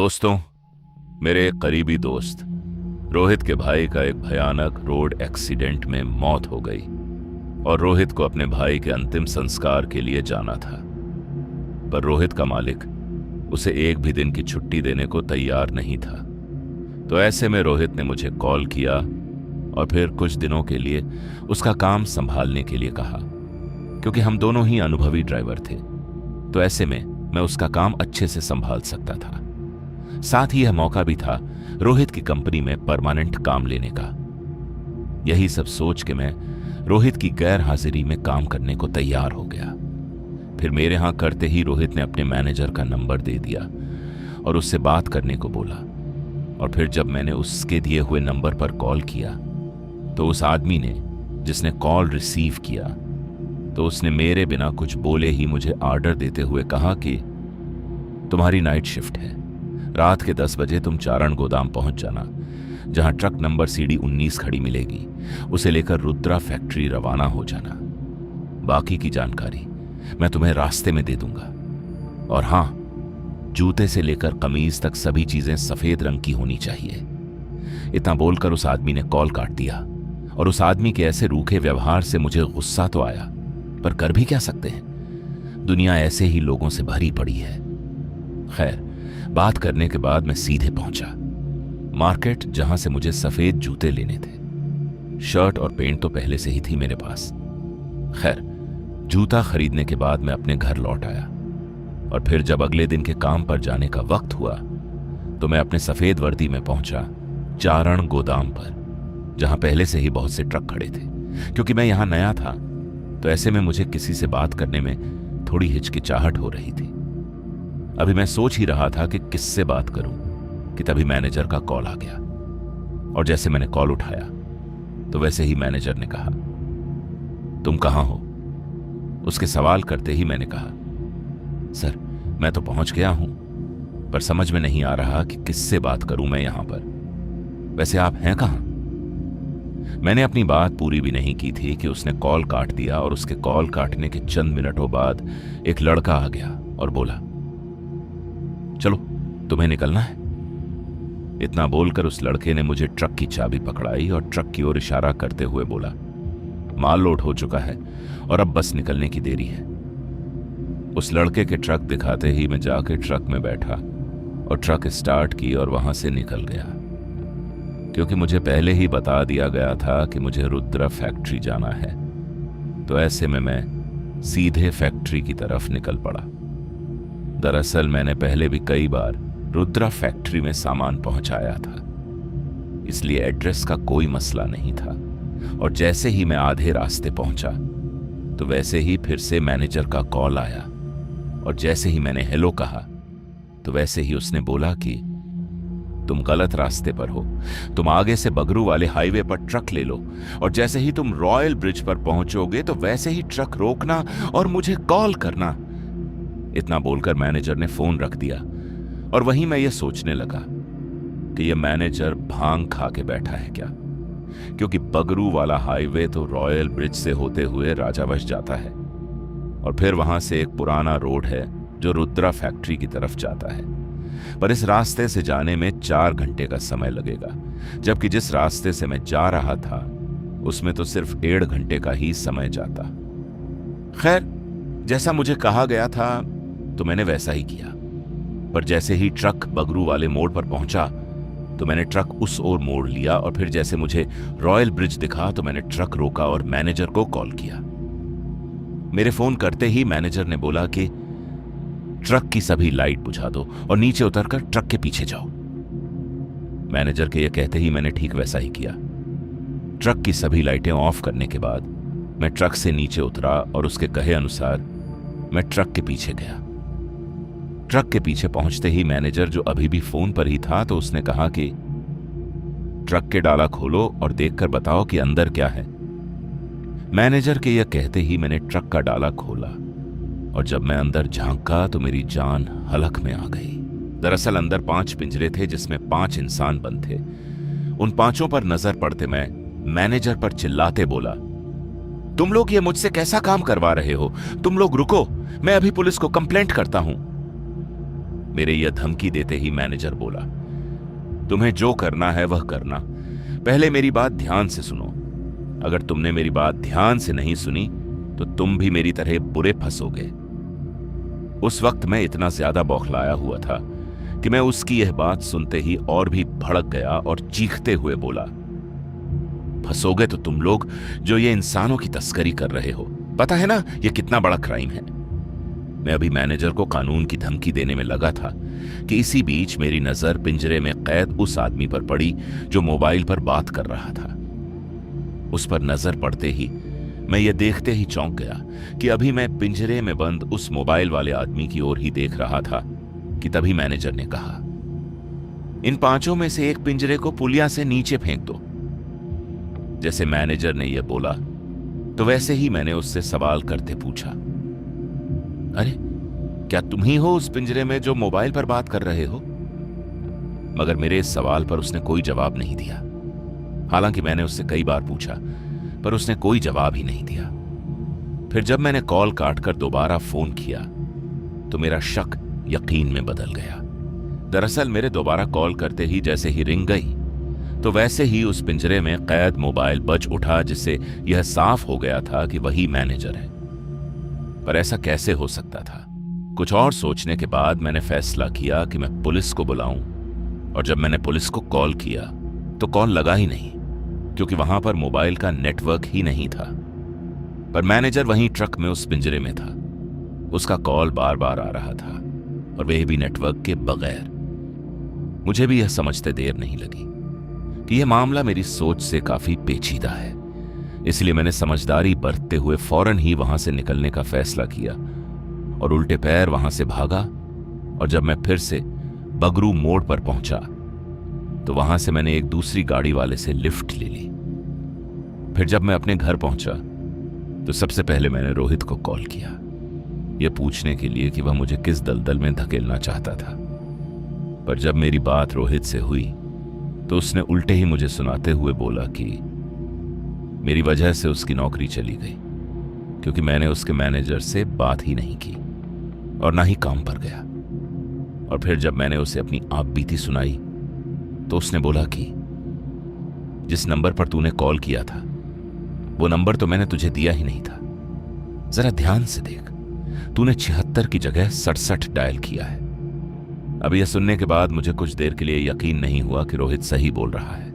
दोस्तों, मेरे एक करीबी दोस्त रोहित के भाई का एक भयानक रोड एक्सीडेंट में मौत हो गई और रोहित को अपने भाई के अंतिम संस्कार के लिए जाना था। पर रोहित का मालिक उसे एक भी दिन की छुट्टी देने को तैयार नहीं था। तो ऐसे में रोहित ने मुझे कॉल किया और फिर कुछ दिनों के लिए उसका काम संभालने के लिए कहा, क्योंकि हम दोनों ही अनुभवी ड्राइवर थे। तो ऐसे में मैं उसका काम अच्छे से संभाल सकता था। साथ ही यह मौका भी था रोहित की कंपनी में परमानेंट काम लेने का। यही सब सोच के मैं रोहित की गैर हाजिरी में काम करने को तैयार हो गया। फिर मेरे यहां करते ही रोहित ने अपने मैनेजर का नंबर दे दिया और उससे बात करने को बोला। और फिर जब मैंने उसके दिए हुए नंबर पर कॉल किया तो उस आदमी ने, जिसने कॉल रिसीव किया, तो उसने मेरे बिना कुछ बोले ही मुझे ऑर्डर देते हुए कहा कि तुम्हारी नाइट शिफ्ट है, रात के 10 बजे तुम चारण गोदाम पहुंच जाना, जहां ट्रक नंबर CD 19 खड़ी मिलेगी। उसे लेकर रुद्रा फैक्ट्री रवाना हो जाना। बाकी की जानकारी मैं तुम्हें रास्ते में दे दूंगा। और हां, जूते से लेकर कमीज तक सभी चीजें सफेद रंग की होनी चाहिए। इतना बोलकर उस आदमी ने कॉल काट दिया। और उस आदमी के ऐसे रूखे व्यवहार से मुझे गुस्सा तो आया, पर कर भी क्या सकते हैं, दुनिया ऐसे ही लोगों से भरी पड़ी है। खैर, बात करने के बाद मैं सीधे पहुंचा मार्केट, जहां से मुझे सफेद जूते लेने थे। शर्ट और पेंट तो पहले से ही थी मेरे पास। खैर, जूता खरीदने के बाद मैं अपने घर लौट आया और फिर जब अगले दिन के काम पर जाने का वक्त हुआ तो मैं अपने सफेद वर्दी में पहुंचा चारण गोदाम पर, जहां पहले से ही बहुत से ट्रक खड़े थे। क्योंकि मैं यहां नया था तो ऐसे में मुझे किसी से बात करने में थोड़ी हिचकिचाहट हो रही थी। अभी मैं सोच ही रहा था कि किससे बात करूं कि तभी मैनेजर का कॉल आ गया। और जैसे मैंने कॉल उठाया तो वैसे ही मैनेजर ने कहा, तुम कहां हो? उसके सवाल करते ही मैंने कहा, सर मैं तो पहुंच गया हूं, पर समझ में नहीं आ रहा कि किससे बात करूं मैं यहां पर। वैसे आप हैं कहां? मैंने अपनी बात पूरी भी नहीं की थी कि उसने कॉल काट दिया और उसके कॉल काटने के चंद मिनटों बाद एक लड़का आ गया और बोला, चलो तुम्हें निकलना है। इतना बोलकर उस लड़के ने मुझे ट्रक की चाबी पकड़ाई और ट्रक की ओर इशारा करते हुए बोला, माल लोड हो चुका है और अब बस निकलने की देरी है। उस लड़के के ट्रक दिखाते ही मैं जाके ट्रक में बैठा और ट्रक स्टार्ट की और वहां से निकल गया। क्योंकि मुझे पहले ही बता दिया गया था कि मुझे रुद्रा फैक्ट्री जाना है, तो ऐसे में मैं सीधे फैक्ट्री की तरफ निकल पड़ा। दरअसल मैंने पहले भी कई बार रुद्रा फैक्ट्री में सामान पहुंचाया था, इसलिए एड्रेस का कोई मसला नहीं था। और जैसे ही मैं आधे रास्ते पहुंचा तो वैसे ही फिर से मैनेजर का कॉल आया। और जैसे ही मैंने हेलो कहा तो वैसे ही उसने बोला कि तुम गलत रास्ते पर हो, तुम आगे से बगरू वाले हाईवे पर ट्रक ले लो और जैसे ही तुम रॉयल ब्रिज पर पहुंचोगे तो वैसे ही ट्रक रोकना और मुझे कॉल करना। इतना बोलकर मैनेजर ने फोन रख दिया और वहीं मैं ये सोचने लगा कि ये मैनेजर भांग खा के बैठा है क्या, क्योंकि बगरू वाला हाईवे तो रॉयल ब्रिज से होते हुए राजावश जाता है और फिर वहां से एक पुराना रोड है जो रुद्रा फैक्ट्री की तरफ जाता है। पर इस रास्ते से जाने में 4 घंटे का समय लगेगा, जबकि जिस रास्ते से मैं जा रहा था उसमें तो सिर्फ 1.5 घंटे का ही समय जाता। खैर, जैसा मुझे कहा गया था तो मैंने वैसा ही किया। पर जैसे ही ट्रक बगरू वाले मोड़ पर पहुंचा तो मैंने ट्रक उस ओर मोड़ लिया और फिर जैसे मुझे रॉयल ब्रिज दिखा तो मैंने ट्रक रोका और मैनेजर को कॉल किया। मेरे फोन करते ही मैनेजर ने बोला कि ट्रक की सभी लाइट बुझा दो और नीचे उतरकर ट्रक के पीछे जाओ। मैनेजर के ये कहते ही मैंने ठीक वैसा ही किया। ट्रक की सभी लाइटें ऑफ करने के बाद मैं ट्रक से नीचे उतरा और उसके कहे अनुसार मैं ट्रक के पीछे गया। ट्रक के पीछे पहुंचते ही मैनेजर, जो अभी भी फोन पर ही था, तो उसने कहा कि ट्रक के डाला खोलो और देखकर बताओ कि अंदर क्या है। मैनेजर के यह कहते ही मैंने ट्रक का डाला खोला और जब मैं अंदर झांका तो मेरी जान हलक में आ गई। दरअसल अंदर 5 पिंजरे थे जिसमें 5 इंसान बंद थे। उन 5 पर नजर पड़ते मैं मैनेजर पर चिल्लाते बोला, तुम लोग ये मुझसे कैसा काम करवा रहे हो? तुम लोग रुको, मैं अभी पुलिस को कंप्लेंट करता हूं। मेरे यह धमकी देते ही मैनेजर बोला, तुम्हें जो करना है वह करना, पहले मेरी बात ध्यान से सुनो। अगर तुमने मेरी बात ध्यान से नहीं सुनी तो तुम भी मेरी तरह बुरे फंसोगे। उस वक्त मैं इतना ज्यादा बौखलाया हुआ था कि मैं उसकी यह बात सुनते ही और भी भड़क गया और चीखते हुए बोला, फंसोगे तो तुम लोग जो ये इंसानों की तस्करी कर रहे हो। पता है ना ये कितना बड़ा क्राइम है। मैं अभी मैनेजर को कानून की धमकी देने में लगा था कि इसी बीच मेरी नजर पिंजरे में कैद उस आदमी पर पड़ी जो मोबाइल पर बात कर रहा था। उस पर नजर पड़ते ही मैं ये देखते ही चौंक गया कि अभी मैं पिंजरे में बंद उस मोबाइल वाले आदमी की ओर ही देख रहा था कि तभी मैनेजर ने कहा, इन पांचों में से एक पिंजरे को पुलिया से नीचे फेंक दो। जैसे मैनेजर ने यह बोला तो वैसे ही मैंने उससे सवाल करते पूछा, अरे क्या तुम ही हो उस पिंजरे में जो मोबाइल पर बात कर रहे हो? मगर मेरे इस सवाल पर उसने कोई जवाब नहीं दिया। हालांकि मैंने उससे कई बार पूछा पर उसने कोई जवाब ही नहीं दिया। फिर जब मैंने कॉल काटकर दोबारा फोन किया तो मेरा शक यकीन में बदल गया। दरअसल मेरे दोबारा कॉल करते ही जैसे ही रिंग गई तो वैसे ही उस पिंजरे में कैद मोबाइल बज उठा, जिससे यह साफ हो गया था कि वही मैनेजर है। पर ऐसा कैसे हो सकता था? कुछ और सोचने के बाद मैंने फैसला किया कि मैं पुलिस को बुलाऊं, और जब मैंने पुलिस को कॉल किया तो कॉल लगा ही नहीं, क्योंकि वहां पर मोबाइल का नेटवर्क ही नहीं था। पर मैनेजर वहीं ट्रक में उस पिंजरे में था। उसका कॉल बार बार आ रहा था और वह भी नेटवर्क के बगैर। मुझे भी यह समझते देर नहीं लगी कि यह मामला मेरी सोच से काफी पेचीदा है। इसलिए मैंने समझदारी बरतते हुए फौरन ही वहां से निकलने का फैसला किया और उल्टे पैर वहां से भागा। और जब मैं फिर से बगरू मोड़ पर पहुंचा तो वहां से मैंने एक दूसरी गाड़ी वाले से लिफ्ट ले ली। फिर जब मैं अपने घर पहुंचा तो सबसे पहले मैंने रोहित को कॉल किया, यह पूछने के लिए कि वह मुझे किस दलदल में धकेलना चाहता था। पर जब मेरी बात रोहित से हुई तो उसने उल्टे ही मुझे सुनाते हुए बोला कि मेरी वजह से उसकी नौकरी चली गई, क्योंकि मैंने उसके मैनेजर से बात ही नहीं की और ना ही काम पर गया। और फिर जब मैंने उसे अपनी आप बीती सुनाई तो उसने बोला कि जिस नंबर पर तूने कॉल किया था वो नंबर तो मैंने तुझे दिया ही नहीं था। जरा ध्यान से देख, तूने 76 की जगह 67 डायल किया है। अब यह सुनने के बाद मुझे कुछ देर के लिए यकीन नहीं हुआ कि रोहित सही बोल रहा है।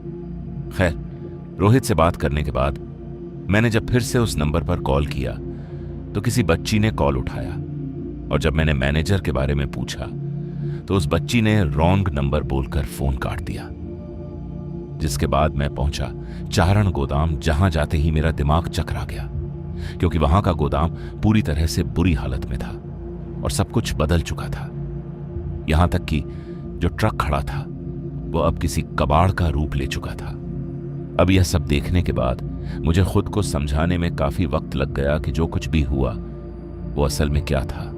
खैर, रोहित से बात करने के बाद मैंने जब फिर से उस नंबर पर कॉल किया तो किसी बच्ची ने कॉल उठाया, और जब मैंने मैनेजर के बारे में पूछा तो उस बच्ची ने रॉन्ग नंबर बोलकर फोन काट दिया। जिसके बाद मैं पहुंचा चारण गोदाम, जहां जाते ही मेरा दिमाग चकरा गया, क्योंकि वहां का गोदाम पूरी तरह से बुरी हालत में था और सब कुछ बदल चुका था। यहां तक कि जो ट्रक खड़ा था वो अब किसी कबाड़ का रूप ले चुका था। अब यह सब देखने के बाद मुझे खुद को समझाने में काफी वक्त लग गया कि जो कुछ भी हुआ वो असल में क्या था,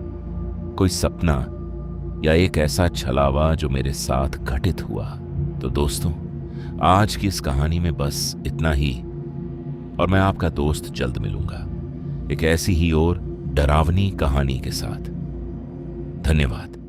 कोई सपना या एक ऐसा छलावा जो मेरे साथ घटित हुआ। तो दोस्तों, आज की इस कहानी में बस इतना ही, और मैं आपका दोस्त जल्द मिलूंगा एक ऐसी ही और डरावनी कहानी के साथ। धन्यवाद।